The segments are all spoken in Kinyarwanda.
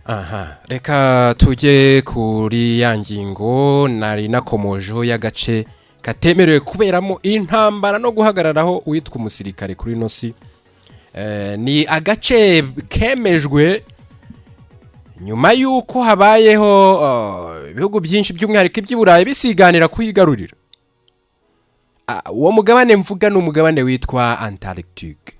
Aha, reka tujye kuri ya ngingo nari nakomojeho y'agace katemerewe kuberamo intambara no guhagararaho witwa umusirikare kuri nosi. Ni agace kemejwe nyuma yuko habayeho ibihugu byinshi by'umwihariko iby'Iburayi bisiganira kuyigarurira. Uwo mugabane mvuga ni umugabane witwa Antarctica.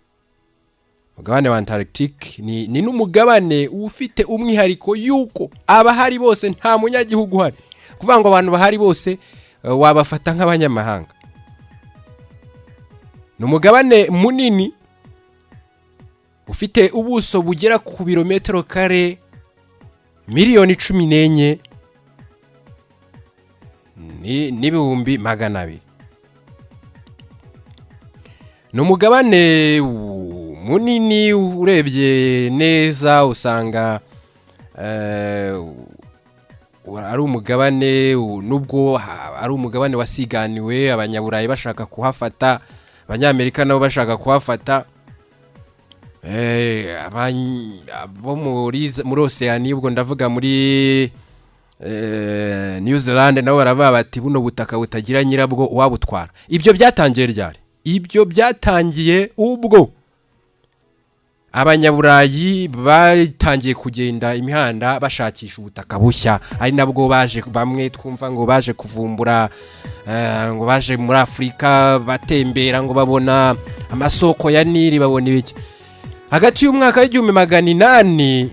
Mugabane wa Antarctica ni n'umugabane ufite umwihariko yuko abahari bose nta munyagihugu hari. Kuvuga ngo abantu bahari bose wabafata nk'abanyamahanga. Ni umugabane munini ufite ubuso bugera ku birometero kare miliyoni 14 n'ibihumbi 200. Ni umugabane munini urebye neza usanga ari umugabane nubwo ari umugabane wasiganiwe abanyaburayi bashaka kuhafata, abanyamerika nabo bashaka kuhafata. Abo muri Oceania ubwo ndavuga muri New Zealand nabo baravuga bati buno butaka butagira nyirabwo wabutwara. Ibyo byatangiye ryari? Ibyo byatangiye ubwo abanyaburayi batangiye kugenda imihanda bashakisha ubutaka bushya, ari nabwo baje bamwe twumva ngo baje kuvumbura ngo baje muri Afrika batembera ngo babona amasoko ya Nili, babona ibiki. Hagati y'umwaka w'1800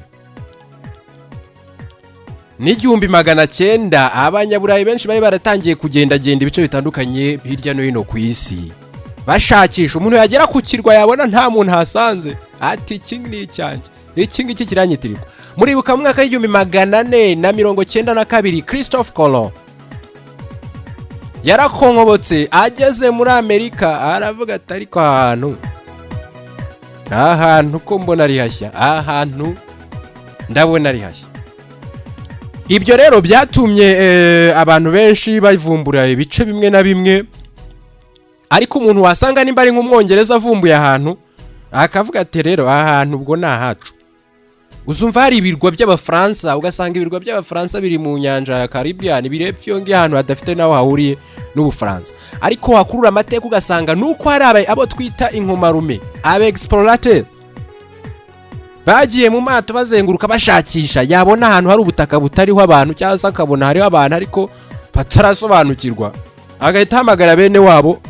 n'1900 abanyaburayi benshi bari baratangiye kugenda ibice bitandukanye hirya no hino ku isi bashakisha umuntu yagera ku kirwa yabona nta muntu hasanze ati kingi icyanjye iki ngiki kiranyitirirwa. Muri buka mwaka w'1492 Christophe Colomb yarakonkobotse ageze muri Amerika aravuga ati ariko ahantu ko mbona ari hashya, ahantu ndabona ari hashya. Ibyo rero byatumye abantu benshi bavumbura ibice bimwe na bimwe, ariko umuntu wasanga nimba ari nk'umwongereza avumbuye ahantu akavuga ati rero ahantu ubwo nahacu. Uzumva hari ibirwa by'Abafaransa, ugasanga ibirwa by'Abafaransa biri mu nyanja ya Caribbean, birepfyo ngi ahantu hadafite naho hahuriye n'Ubufaransa. Ariko hakurura amateka ugasanga nuko hari abo twita inkomarume, aba explorateur bagiye mu mato bazenguruka bashakisha, yabona ahantu hari ubutaka butariho abantu cyangwa se akabona hariho abantu ariko batarasobanukirwa, agahita hamagara bene wabo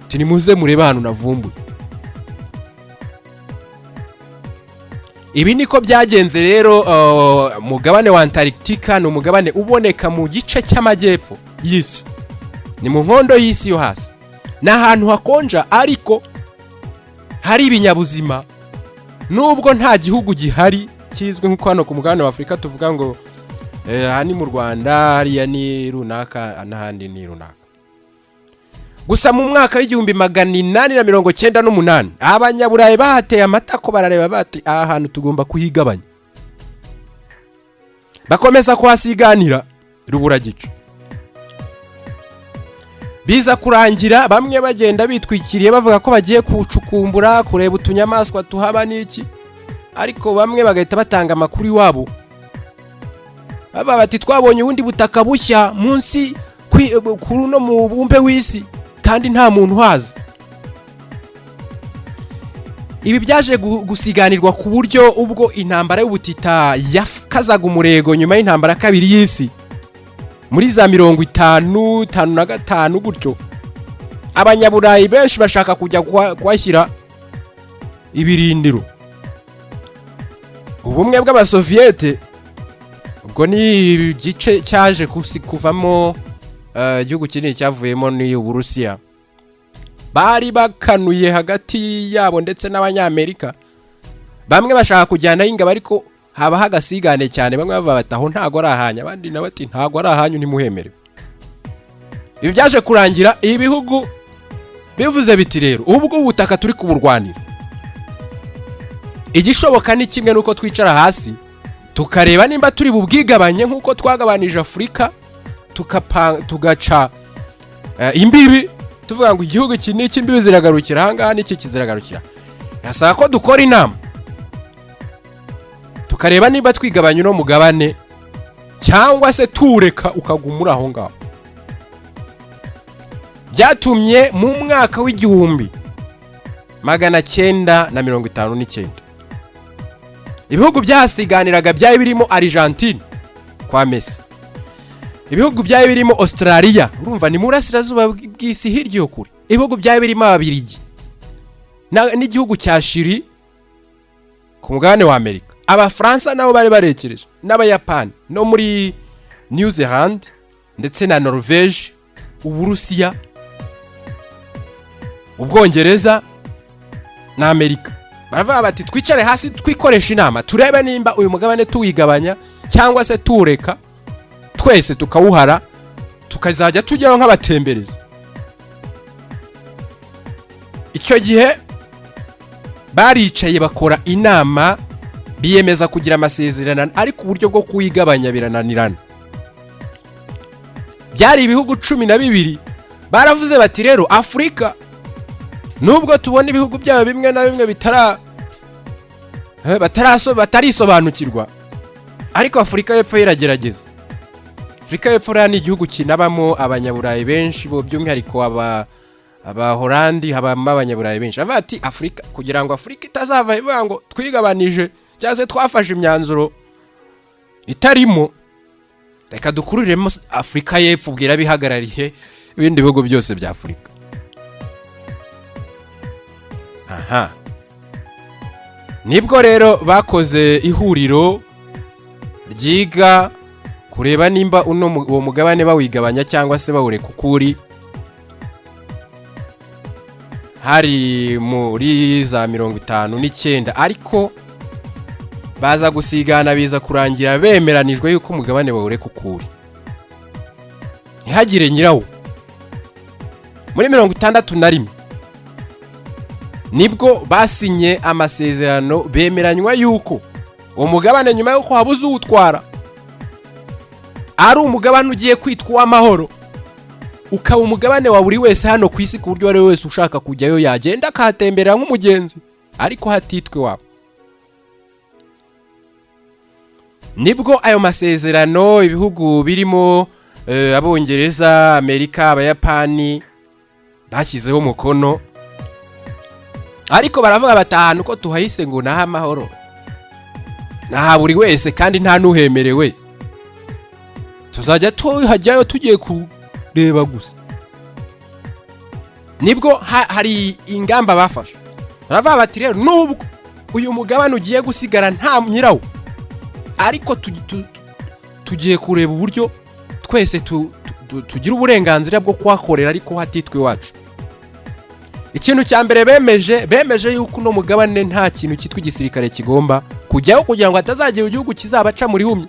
ati muze murebe ahantu navumbuye. Ibi niko byagenze rero. Mugabane wa Antarctica ni umugabane uboneka mu gice cy'amajyepfo y'isi, ni mu nkondo y'isi yo hasi. Ni ahantu hakonja ariko hari ibinyabuzima, nubwo nta gihugu gihari kizwe nk'uko hano ku mugabane wa Afrika tuvuga ngo hani mu Rwanda hariya ni runaka n'ahandi ni runaka. Gusa mu mwaka w'1898 abanyaburayi bahateye amatako barareba bati ahantu tugomba kuhigabanya, bakomeza kuhasiganira rubura gice. Biza kurangira bamwe bagenda bitwikiriye bavuga ko bagiye kucukumbura kureba utunyamaswa tuhaba n'iki, ariko bamwe bagahita batanga amakuru iwabo baba bati twabonye ubundi butaka bushya munsi kuri no mu bumbe w'isi kandi nta muntu hazi. Ibi byaje gusiganirwa ku buryo ubwo intambara y'ubutita yakazaga umurego nyuma y'intambara kabiri y'isi muri za 55 gutyo, abanyaburayi benshi bashaka kujya kwashyira ibirindiro. Ubumwe bw'Abasoviete ubwo ni igice cyaje kuvamo igihugu kinini cyavuyemo ni Uburusiya, bari bakanuye hagati yabo ndetse n'Abanyamerika. Bamwe bashaka kujyana y'ingabo ariko haba hagasigane cyane, bamwe bava bataho ntago ari ahanya, abandi na bati ntago ari ahanyu ntimuhemerewe. Ibi byaje kurangira ibihugu bivuze biti rero ubwo ubutaka turi kuburwanira, igishoboka ni kimwe nuko twicara hasi tukareba nimba turi bubwigabanye nk'uko twagabanije Afrika, tugaca imbibi tuvuga ngo igihugu iki n'iki imbibi ziragarukira ahangaha n'iki kiziragarukira. Yasaba ko dukora inama tukareba niba twigabanya uno mugabane cyangwa se tureka ukagumura aho ngaho. Byatumye mu mwaka w'igihumbi 1959 ibihugu byahasiganiraga byari birimo Argentine kwa Messi, ibihugu byari birimo Australia, urumva ni murasirazuba bw'isi hiryo kure, ibihugu byari birimo Ababiligi n'igihugu cya Chili ku mugabane wa Amerika, Abafaransa nabo bari barekereje, n'Abayapani no muri New Zealand ndetse na Norvege, Uburusiya, Ubwongereza na Amerika. Baravuga bati twicare hasi twikoresha inama turebe nimba uyu mugabane tuwigabanya cyangwa se tureka twese tukawuhara tukazajya tujyaho nk'abatembereza. Icyo gihe baricaye bakora inama biyemeza kugira amasezerano ariko uburyo bwo kuwigabanya birananirana. Byari ibihugu 12 baravuze bati rero Afrika nubwo tubona ibihugu byabo bimwe na bimwe batarisobanukirwa ariko Afrika y'Epfo iragerageza. Afrika y'Epfo ni igihugu kinabamo abanyaburayi benshi, bo by'umwihariko Holandi habamo abanyaburayi benshi. Bavuga ati Afrika, kugira ngo Afrika itazava ivuga ngo twigabanije cyangwa se twafashe imyanzuro itarimo, reka dukururiremo Afrika y'Epfo bwira bihagarariye ibindi bihugu byose bya Afrika. Aha, nibwo rero bakoze ihuriro ryiga kureba nimba uwo mugabane bawigabanya cyangwa se bawureka ukuri. Hari muri za 59 ariko baza gusigana biza kurangira bemeranijwe yuko umugabane bawureka ukuri. Ntihagire nyirawo. Muri 61 nibwo basinye amasezerano bemeranywa yuko uwo mugabane nyuma yuko habuze uwutwara ari umugabane ugiye kwitwa amahoro, ukaba umugabane wa buri wese hano ku isi, ku buryo ari wese ushaka kujyayo yagenda akahatemberera nk'umugenzi ariko hatitwe wabo. Nibwo ayo masezerano ibihugu birimo Abongereza, Amerika, Abayapani bashyizeho umukono, ariko baravuga batahana uko tuhahise ngo naha amahoro naha buri wese kandi nta nuhemerewe, tuzajya tuhajyayo tugiye kureba gusa. Nibwo hari ingamba bafashe, baravuga bati rero nubwo uyu mugabane ugiye gusigara nta nyirawo ariko tugiye kureba uburyo twese tugira uburenganzira bwo kuhakorera ariko hatitwe wacu. Ikintu cya mbere bemeje yuko no mugabane nta kintu cyitwa igisirikare kigomba kujyaho kugira ngo atazagira igihugu kizabaca muri humye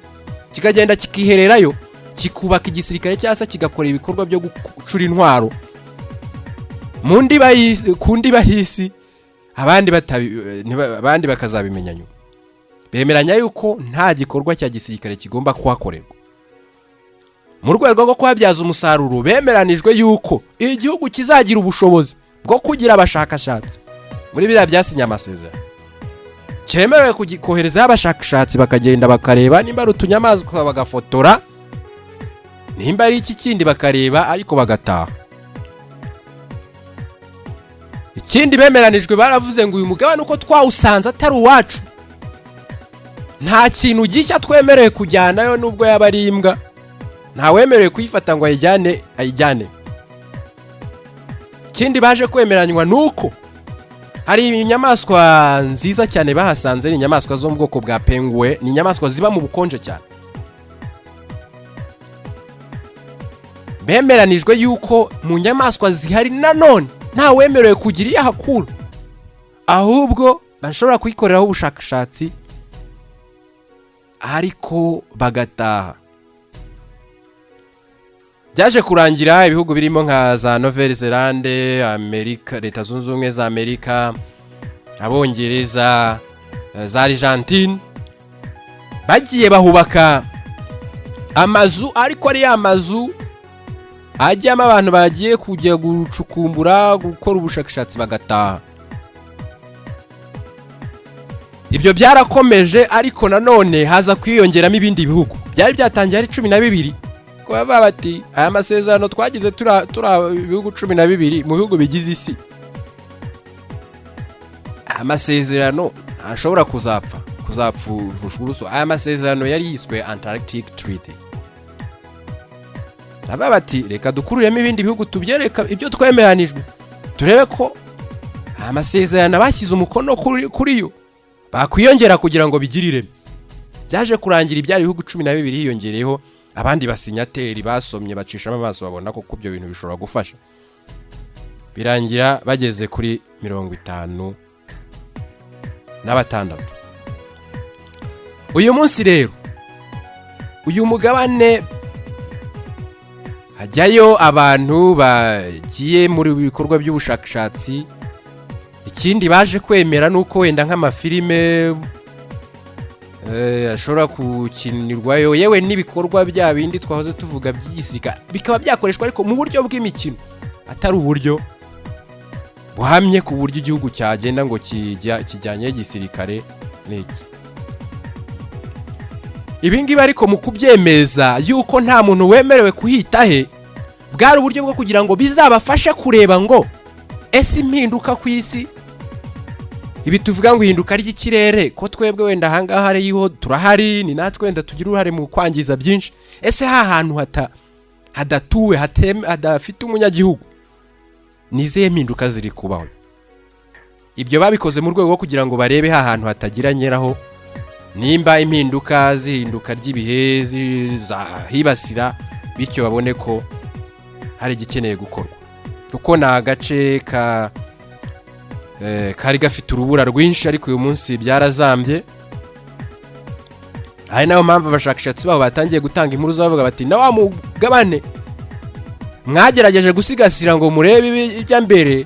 kikagenda kikihererayo kikubaka igisirikare cyangwa kigakora ibikorwa byo gucura intwaro kundi bahisi abandi bakazabimenya nyuma. Bemeranya yuko nta gikorwa cya gisirikare kigomba kuhakorerwa. Mu rwego rwo kuhabyaza umusaruro bemeranijwe yuko igihugu kizagira ubushobozi bwo kugira abashakashatsi muri biriya byasinye amasezerano, cyemerewe kohereza abashakashatsi bakagenda bakareba nimba ari utunyamaswa bagafotora, nimba ari iki kindi bakareba ariko bagataha. Ikindi bemeranijwe baravuze ngo uyu mugabane uko twawusanze atari uwacu nta kintu gishya twemerewe kujyanayo, nubwo yaba ari imbwa nta wemerewe kuyifata ngo ayijyane. Ikindi baje kwemeranywa nuko hari inyamaswa nziza cyane bahasanze, ni inyamaswa zo mu bwoko bwa penguin, ni inyamaswa ziba mu bukonje cyane. Bemeranijwe yuko mu nyamaswa zihari nanone nta wemerewe kugira iyo ahakura, ahubwo bashobora kuyikoreraho ubushakashatsi ariko bagataha. Byaje kurangira ibihugu birimo nka za Nouvelle Zelande, Amerika, Leta Zunze Ubumwe za Amerika, Abongereza, za Argentine bagiye bahubaka amazu, ariko ari amazu ajyamo abantu bagiye kujya gucukumbura gukora ubushakashatsi bagataha. ibyo byarakomeje ariko nanone haza kwiyongeramo ibindi bihugu byari byatangiye ari 12 ko baba bati aya masezerano twagize tura ibihugu 12 mu bihugu bigize isi amasezerano ashobora kuzapfushwa aya masezerano yari yiswe Antarctic Treaty. Baba bati reka dukururemo ibindi bihugu tubyereka ibyo twemeranijwe turebe ko amasezerano bashyize umukono kuri yo bakwiyongera kugira ngo bigirire. Byaje kurangira ibyari ibihugu 12 hiyongereyeho abandi basinyateri basomye bacishamo amaso babona ko kubyo bintu bishobora gufasha. Birangira bageze kuri 56. Uyu munsi rero uyu mugabane hajyayo abantu bagiye muri bikorwa by'ubushakashatsi. Ikindi baje kwemera nuko wenda nk'amafilime ashobora kukinirwayo yewe n'ibikorwa bya bindi twahoze tuvuga by'igisirika bikaba byakoreshwa ariko mu buryo bw'imikino atari uburyo buhamye ku buryo igihugu cyagenda ngo kijyanye igisirikare n'iki. Ibingibi ariko mu kubyemeza yuko nta muntu wemerewe kuhitahe bwari uburyo bwo kugira ngo bizabafashe kureba ngo ese impinduka ku isi ibi tuvuga ngo ihinduka ry'ikirere ko twebwe wenda hangaha hariho turahari ni natwe wenda tugira uruhare mu kwangiza byinshi. Ese hantu hadatuwe hadafite umunyagihugu nize impinduka ziri kubaho. Ibyo babikoze mu rwego rwo kugira ngo barebe hantu hatagira nyeraho nimba impinduka zihinduka ry'ibihe zahibasira bityo babone ko hari gikeneye gukorwa kuko na agace kari gafite urubura rwinshi ariko uyu munsi byarazambye. Hari nayo mpamvu abashakashatsi baho batangiye gutanga inkuru zavuga bati na wa mugabane mwagerageje gusigasira ngo murebe ibya mbere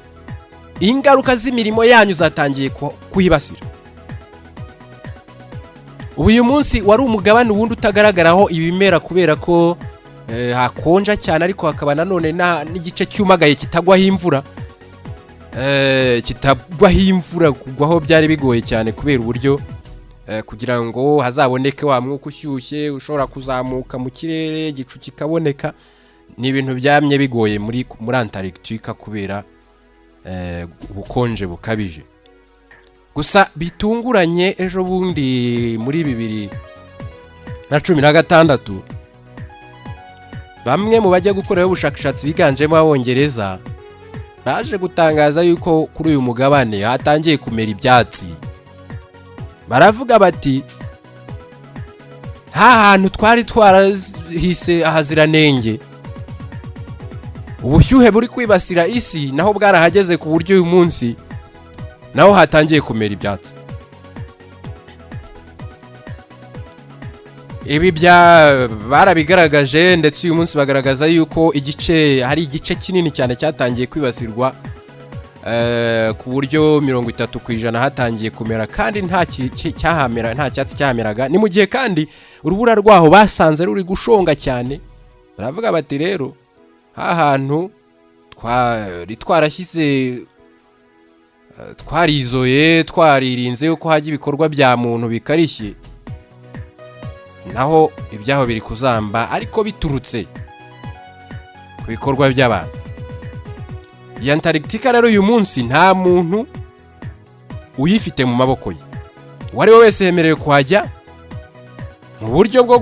ingaruka z'imirimo yanyu zatangiye kuhibasira. Uyu munsi wari umugabane ubundi utagaragaraho ibimera kubera ko hakonja cyane ariko hakaba nanone n'igice cyumagaye kitagwaho imvura kugwaho byari bigoye cyane kubera uburyo kugira ngo hazaboneke wa mwuka ushyushye ushobora kuzamuka mu kirere igicu kikaboneka. Ni ibintu byamye bigoye muri Antarctica kubera ubukonje bukabije. Gusa bitunguranye ejo bundi muri 2016 bamwe mu bajya gukorera ubushakashatsi biganjemo abongereza baje gutangaza yuko kuri uyu mugabane hatangiye kumera ibyatsi. Baravuga bati hantu twari twarahise ahaziranenge ubushyuhe buri kwibasira isi naho bwarahageze ku buryo uyu munsi naho hatangiye kumera ibyatsi. Ibi barabigaragaje ndetse uyu munsi bagaragaza yuko hari igice kinini cyane cyatangiye kwibasirwa ku buryo 30% hatangiye kumera kandi nta cyatsi cyahameraga. Ni mu gihe kandi urubura rwaho basanze ruri gushonga cyane. Baravuga bati rero hantu twarashyize twarizoye twaririnze yuko hajya ibikorwa bya muntu bikarishye naho ibyaho biri kuzamba ariko biturutse ku bikorwa by'abantu. Iyi Antarctica rero uyu munsi nta muntu uyifite mu maboko ye. Uwari wese yemerewe kuhajya mu buryo bwo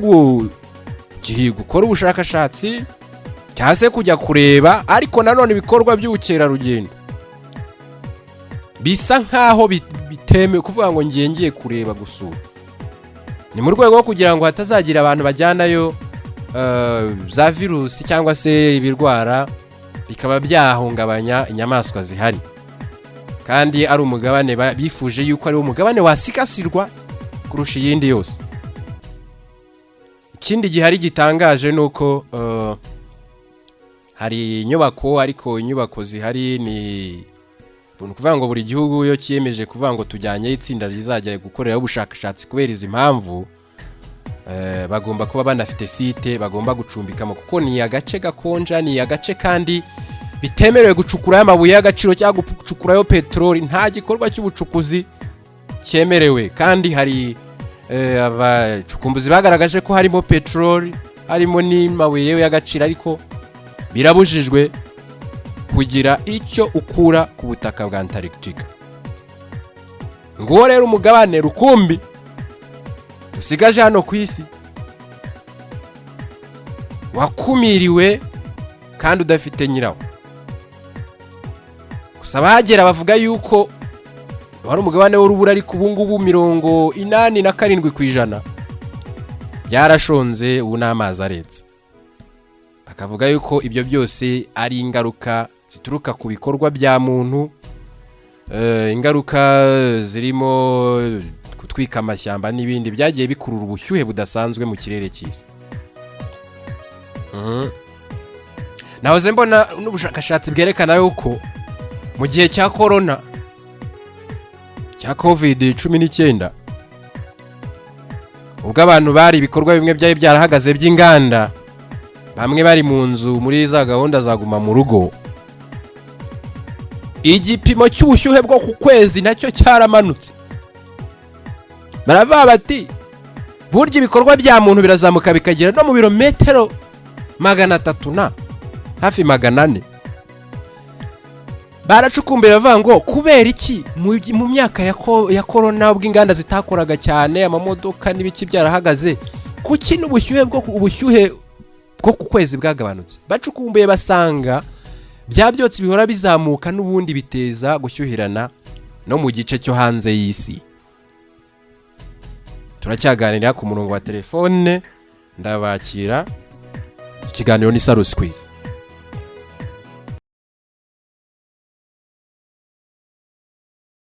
gukora ubushakashatsi cyangwa se kujya kureba ariko nanone ibikorwa by'ubukerarugendo bisa nkaho bitemewe kuvuga ngo ngiye kureba gusura. Ni mu rwego rwo kugira ngo hatazagira abantu bajyanayo za virusi cyangwa se ibirwara bikaba byahungabanya inyamaswa zihari. Kandi ari umugabane bifuje yuko ari umugabane wasikasirwa kurusha iyindi yose. Ikindi gihari gitangaje nuko hari inyubako ariko inyubako zihari ni kuvuga ngo buri gihugu yo kiyemeje kuvuga ngo tujyanye itsinda rizajya gukorera ubushakashatsi kubera izi mpamvu bagomba kuba banafite site bagomba gucumbikamo kuko ni agace gakonja ni agace kandi bitemerewe gucukura amabuye y'agaciro cyangwa gucukurayo petroli. Nta gikorwa cy'ubucukuzi cyemerewe kandi hari abacukumbuzi bagaragaje ko harimo peteroli, harimo n'imabuye y'agaciro, ariko birabujijwe kugira icyo ukura ku butaka bwa Antarctica. Ngo rero umugabane rukumbi dusigaje hano ku isi wakumiriwe kandi udafite nyirawo. Gusa bahagera bavuga yuko wari umugabane w'urubura, ariko ubu ngubu 87% byarashonze, ubu n'amazi aretse. Bakavuga yuko ibyo byose ari ingaruka zituruka ku bikorwa bya muntu, ingaruka zirimo gutwika amashyamba n'ibindi byagiye bikurura ubushyuhe budasanzwe mu kirere cy'isi. Nahoze mbona n'ubushakashatsi bwerekana yuko mu gihe cya corona, cya COVID-19, ubwo abantu bari ibikorwa bimwe byari byarahagaze by'inganda, bamwe bari mu nzu muri za gahunda za guma mu rugo, igipimo cy'ubushyuhe bwo ku kwezi nacyo cyaramanutse. Baravuga bati burya ibikorwa bya muntu birazamuka bikagera no mu birometero 300 na hafi 400. Baracukumbira bavuga ngo kubera iki mu myaka ya corona ubwo inganda zitakoraga cyane, amamodoka n'ibiki byarahagaze, kuki n'ubushyuhe bwo ku kwezi bwagabanutse? Bacukumbuye basanga bya byotsi bihora bizamuka n'ubundi biteza gushyuhirana no mu gice cyo hanze y'isi. Turacyaganira ku murongo wa telefone, ndabakira. Ikiganiro ni Saru Squeeze.